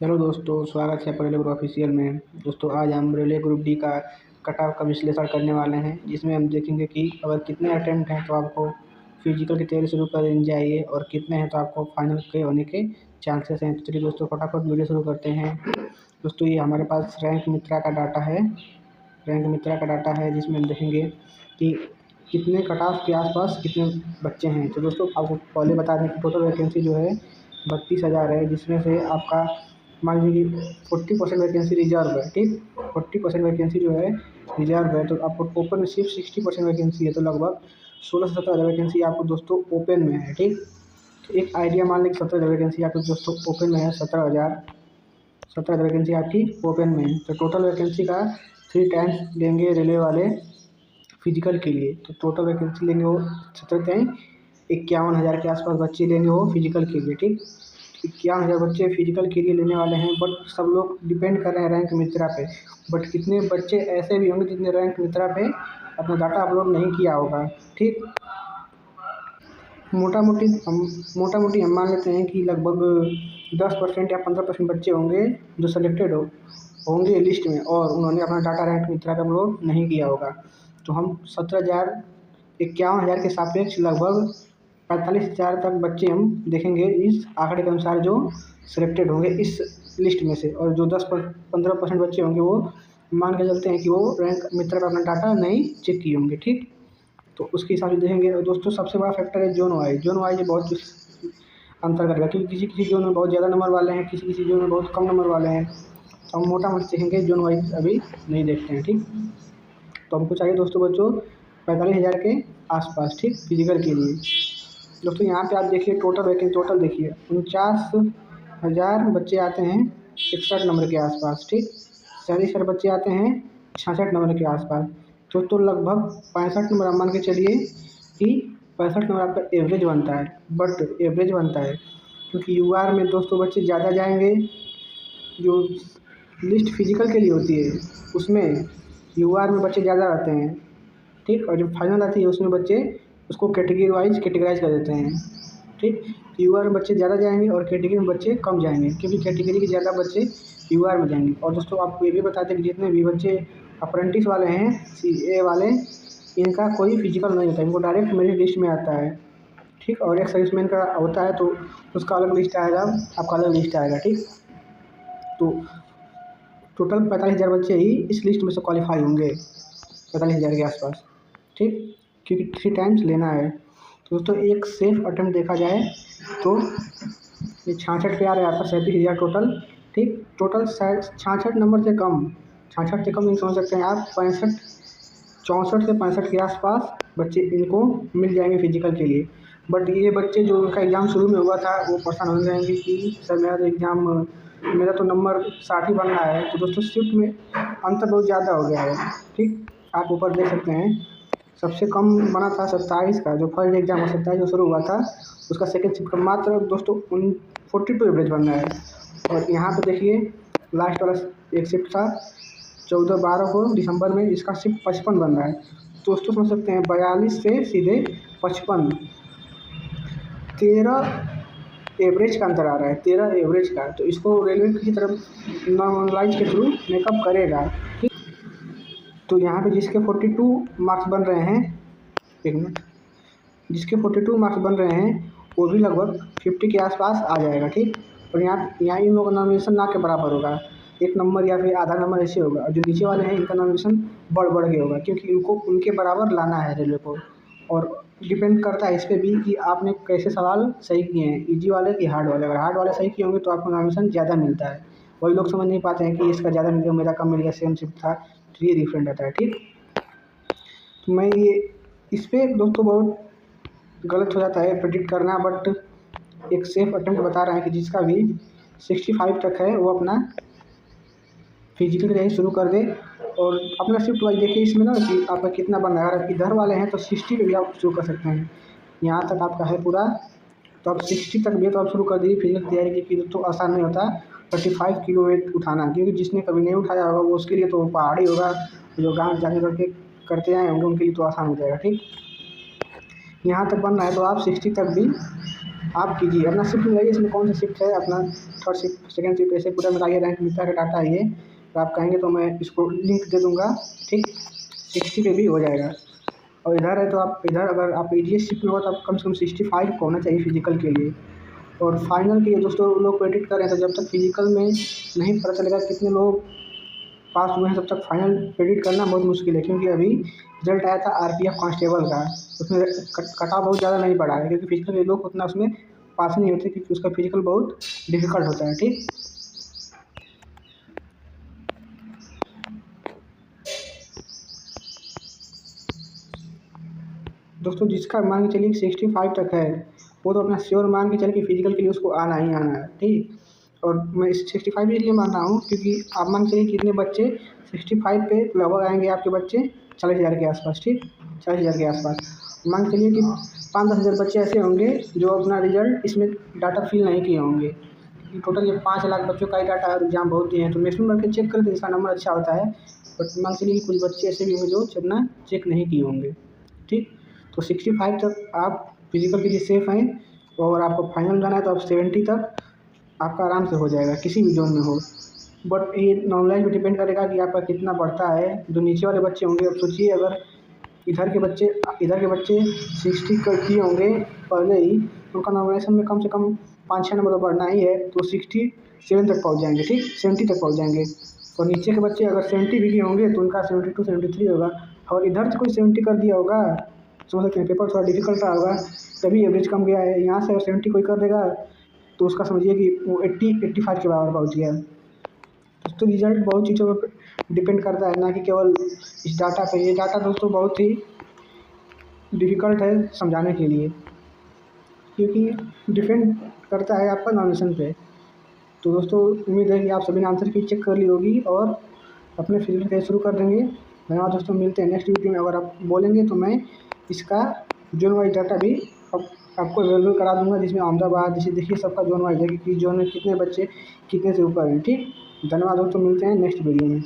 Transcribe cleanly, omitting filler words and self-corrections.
Hello दोस्तों, स्वागत है रेलवे ग्रुप ऑफिशियल में। दोस्तों, आज हम रेलवे ग्रुप डी का कट ऑफ का विश्लेषण करने वाले हैं, जिसमें हम देखेंगे कि अगर कितने अटेम्प्ट हैं तो आपको फिजिकल की तैयारी शुरू कर देनी चाहिए और कितने हैं तो आपको फाइनल के होने के चांसेस हैं। तो चलिए दोस्तों, फटाफट वीडियो शुरू करते हैं। दोस्तों, ये हमारे पास रैंक मित्रा का डाटा है। जिसमें हम देखेंगे कि कितने कट ऑफ के आसपास कितने बच्चे हैं। तो दोस्तों, आपको पहले बता दें कि टोटल वैकेंसी जो है 32,000 है, जिसमें से आपका मान लीजिए कि 40% वैकेंसी रिजर्व है। ठीक, 40% वैकेंसी जो है रिजर्व है, तो आपको ओपन में सिर्फ 60% वैकेंसी है। तो लगभग 16 से 17 हज़ार वैकेंसी आपको दोस्तों ओपन में है। ठीक, तो एक आइडिया मान लें कि 17,000 वैकेंसी आपको दोस्तों ओपन में है। 17,000 वैकेंसी आपकी ओपन में है। तो टोटल वैकेंसी का 3 टाइम्स लेंगे रेलवे वाले फिजिकल के लिए। तो टोटल वैकेंसी लेंगे वो 51,000 के आसपास बच्चे लेंगे वो फिजिकल के लिए। ठीक, 51,000 बच्चे फिजिकल के लिए लेने वाले हैं। बट सब लोग डिपेंड कर रहे हैं रैंक मित्रा पे। बट कितने बच्चे ऐसे भी होंगे जितने रैंक मित्रा पे अपना डाटा अपलोड नहीं किया होगा। ठीक, मोटा मोटी हम मान लेते हैं कि लगभग 10% या 15% बच्चे होंगे जो सिलेक्टेड होंगे लिस्ट में, और उन्होंने अपना डाटा रैंक मित्रा का अपलोड नहीं किया होगा। तो हम 51,000 के सापेक्ष लगभग 45,000 तक बच्चे हम देखेंगे इस आंकड़े के अनुसार जो सिलेक्टेड होंगे इस लिस्ट में से। और जो 10-15% बच्चे होंगे वो मान के चलते हैं कि वो रैंक मित्रा पर अपना डाटा नहीं चेक किए होंगे। ठीक, तो उसके हिसाब से देखेंगे। और दोस्तों, सबसे बड़ा फैक्टर है जोन वाइज बहुत अंतर करेगा, क्योंकि किसी किसी जोन में बहुत ज़्यादा नंबर वाले हैं, किसी किसी जोन में बहुत कम नंबर वाले हैं। तो हम मोटा मोटी देखेंगे, जोन वाइज अभी नहीं देखते हैं। ठीक, तो हमको चाहिए दोस्तों बच्चों 45,000 के आसपास। ठीक, फिजिकल के लिए। दोस्तों, यहाँ पे आप देखिए टोटल वैकेंसी, टोटल देखिए 49,000 बच्चे आते हैं 61 नंबर के आसपास। ठीक, 47 बच्चे आते हैं 66 नंबर के आसपास। तो लगभग 65 नंबर आप मान के चलिए कि 65 नंबर आपका एवरेज बनता है। बट एवरेज बनता है क्योंकि यूआर में दोस्तों बच्चे ज़्यादा जाएंगे। जो लिस्ट फिजिकल के लिए होती है उसमें यूआर में बच्चे ज़्यादा रहते हैं। ठीक, और जो फाइनल आती है उसमें बच्चे उसको कैटेगरी वाइज कैटेगराइज कर देते हैं। ठीक, यूआर में बच्चे ज़्यादा जाएंगे और कैटेगरी में बच्चे कम जाएंगे, क्योंकि कैटेगरी के ज़्यादा बच्चे यूआर में जाएंगे। और दोस्तों, आपको ये भी बता दें कि जितने भी बच्चे अप्रेंटिस वाले हैं, सीए वाले, इनका कोई फिजिकल नहीं होता, इनको डायरेक्ट मेरिट लिस्ट में आता है। ठीक, और एक सर्विसमैन का होता है तो उसका अलग लिस्ट आएगा, आपका अलग लिस्ट आएगा। ठीक, तो टोटल 45,000 बच्चे ही इस लिस्ट में से क्वालिफाई होंगे, 45,000 के आसपास। ठीक, क्योंकि 3 टाइम्स लेना है। तो दोस्तों, एक सेफ अटेम्प्ट देखा जाए तो ये 66 पे आ रहा है आपका 37,000 टोटल। ठीक, टोटल 66 नंबर से कम, 66 से कम नहीं समझ सकते हैं आप, 64 से 65 के आसपास बच्चे इनको मिल जाएंगे फिजिकल के लिए। बट ये बच्चे जो उनका एग्ज़ाम शुरू में हुआ था वो परेशान हो जाएंगे कि सर मेरा तो नंबर 60 ही बन रहा है। तो दोस्तों, शिफ्ट में अंतर बहुत ज़्यादा हो गया है। ठीक, आप ऊपर देख सकते हैं सबसे कम बना था 27 का, जो फर्स्ट एग्जाम 27 को शुरू हुआ था, उसका सेकंड शिफ्ट का मात्र दोस्तों 42 एवरेज बन रहा है। और यहाँ पे देखिए लास्ट वाला एक शिफ्ट था 14-12 को दिसंबर में, इसका शिफ्ट 55 बन रहा है। दोस्तों, समझ सकते हैं 42 से सीधे 55, 13 एवरेज का अंतर आ रहा है, 13 एवरेज का। तो इसको रेलवे की तरफ नॉर्मलाइज के थ्रू मेकअप करेगा। ठीक, तो यहाँ पे जिसके 42 मार्क्स बन रहे हैं, एक मिनट, जिसके 42 मार्क्स बन रहे हैं वो भी लगभग 50 के आसपास आ जाएगा। ठीक, और यहाँ इन लोगों का नॉमिनेशन ना के बराबर होगा, 1 नंबर या फिर आधा नंबर ऐसे होगा। और जो नीचे वाले हैं इनका नॉमिनेशन बढ़ के होगा, क्योंकि इनको उनके बराबर लाना है रेलवे को। और डिपेंड करता है इस पर भी कि आपने कैसे सवाल सही किए हैं, ईजी वाले कि हार्ड वाले। अगर हार्ड वाले सही किए होंगे तो आपको नॉमिनेशन ज़्यादा मिलता है। वही लोग समझ नहीं पाते हैं कि इसका ज़्यादा मिल गया, मेरा कम मिल गया, सेम शिफ्ट था, तो ये डिफरेंट रहता है। ठीक, तो मैं ये इस पर दोस्तों बहुत गलत हो जाता है प्रेडिक्ट करना। बट एक सेफ अटेम्प्ट बता रहे हैं कि जिसका भी 65 तक है वो अपना फिजिकल की तैयारी शुरू कर दे। और अपना शिफ्ट वाइज देखिए इसमें ना कि आपका कितना बन रहा है। अगर इधर वाले हैं तो 60 पे भी आप शुरू कर सकते हैं, यहाँ तक आपका है पूरा, तो आप 60 तक भी तो आप शुरू कर दीजिए फिजिकल की तैयारी की। तो आसान नहीं होता 35 किलो वेट उठाना, क्योंकि जिसने कभी नहीं उठाया होगा वो उसके लिए तो पहाड़ी होगा, जो गाँव जाके करते आए होंगे उनके लिए तो आसान हो जाएगा। ठीक, यहाँ तक बन रहा है तो आप 60 तक भी आप कीजिए अपना शिफ्ट मिलाइए, इसमें कौन सा शिफ्ट है अपना, थर्ड शिफ्ट, सेकंड शिफ्ट, ऐसे पूरा मिलाइए, रैंक मिलता है, डाटा है ये। तो आप कहेंगे तो मैं इसको लिंक दे दूँगा, ठीक, 60 पे भी हो जाएगा। और इधर है तो आप इधर अगर आप ईजीएस शिफ्ट में हो तो आप कम से कम 65 का होना चाहिए फिजिकल के लिए। और फाइनल के लिए दोस्तों लोग प्रेडिक्ट कर रहे हैं, तो जब तक फिजिकल में नहीं पता चलेगा कितने लोग पास हुए हैं तब तक फाइनल प्रेडिक्ट करना बहुत मुश्किल है, क्योंकि अभी रिजल्ट आया था आरपीएफ कांस्टेबल का, उसमें कटा बहुत ज़्यादा नहीं पड़ा है, क्योंकि फिजिकल के लोग उतना उसमें पास नहीं होते, क्योंकि उसका फिजिकल बहुत डिफिकल्ट होता है, ठीक। दोस्तों जिसका मान के चलिए 65 तक है, वो तो अपना श्योर मान के चलिए कि फिजिकल के लिए उसको आना ही आना है, ठीक। और मैं इस 65 इसलिए मान रहा हूँ क्योंकि आप मान के चलिए कितने बच्चे 65 पे लगभग आएंगे आपके बच्चे 40,000 के आसपास, ठीक, 40,000 के आसपास। मान के चलिए कि 5-10 हज़ार बच्चे ऐसे होंगे जो अपना रिजल्ट इसमें डाटा फिल नहीं किए होंगे। टोटल ये 5 लाख बच्चों का ही डाटा है, एग्जाम बहुत दिए हैं, तो मैक्सिमम लड़के चेक करते हैं, इसका नंबर अच्छा होता है। बट मान के चलिए कुछ बच्चे ऐसे भी होंगे जो अपना चेक नहीं किए होंगे, ठीक। तो 65 तक आप फिजिकल के लिए सेफ़ हैं, और आपको फाइनल जाना है तो आप 70 तक आपका आराम से हो जाएगा, किसी भी जोन में हो। बट ये नॉर्मलाइज पे डिपेंड करेगा कि आपका कितना बढ़ता है। जो नीचे वाले बच्चे होंगे, अब सोचिए अगर इधर के बच्चे 60 कर किए होंगे पहले ही, तो उनका नॉर्मलाइजेशन में कम से कम 5-6 नंबर तो बढ़ना ही है, तो 67 तक पहुँच जाएंगे, ठीक, 70 तक पहुँच जाएंगे। और नीचे के बच्चे अगर 70 भी किए होंगे तो उनका 72-73 होगा। और इधर से कोई 70 कर दिया होगा, समझ सकते हैं पेपर थोड़ा डिफिकल्ट रहा होगा, तभी एवरेज कम गया है। यहाँ से अगर 70 कोई कर देगा तो उसका समझिए कि वो 80-85 के बराबर पहुँच गया। तो रिजल्ट बहुत चीज़ों पर डिपेंड करता है, ना कि केवल इस डाटा पे। ये डाटा दोस्तों बहुत ही डिफ़िकल्ट है समझाने के लिए, क्योंकि डिपेंड करता है आपका नॉमिनेशन पे। तो दोस्तों उम्मीद है कि आप सभी ने आंसर की चेक कर ली होगी और अपने फिजिकल तैयारी शुरू कर देंगे। धन्यवाद दोस्तों, मिलते हैं नेक्स्ट वीडियो में। अगर आप बोलेंगे तो मैं इसका जोन वाइज डाटा भी आपको अवेलेबल करा दूंगा, जिसमें अहमदाबाद जैसे देखिए सबका जोन वाइज है कि किस जोन में कितने बच्चे कितने से ऊपर हैं, ठीक। धन्यवाद दोस्तों, मिलते हैं नेक्स्ट वीडियो में।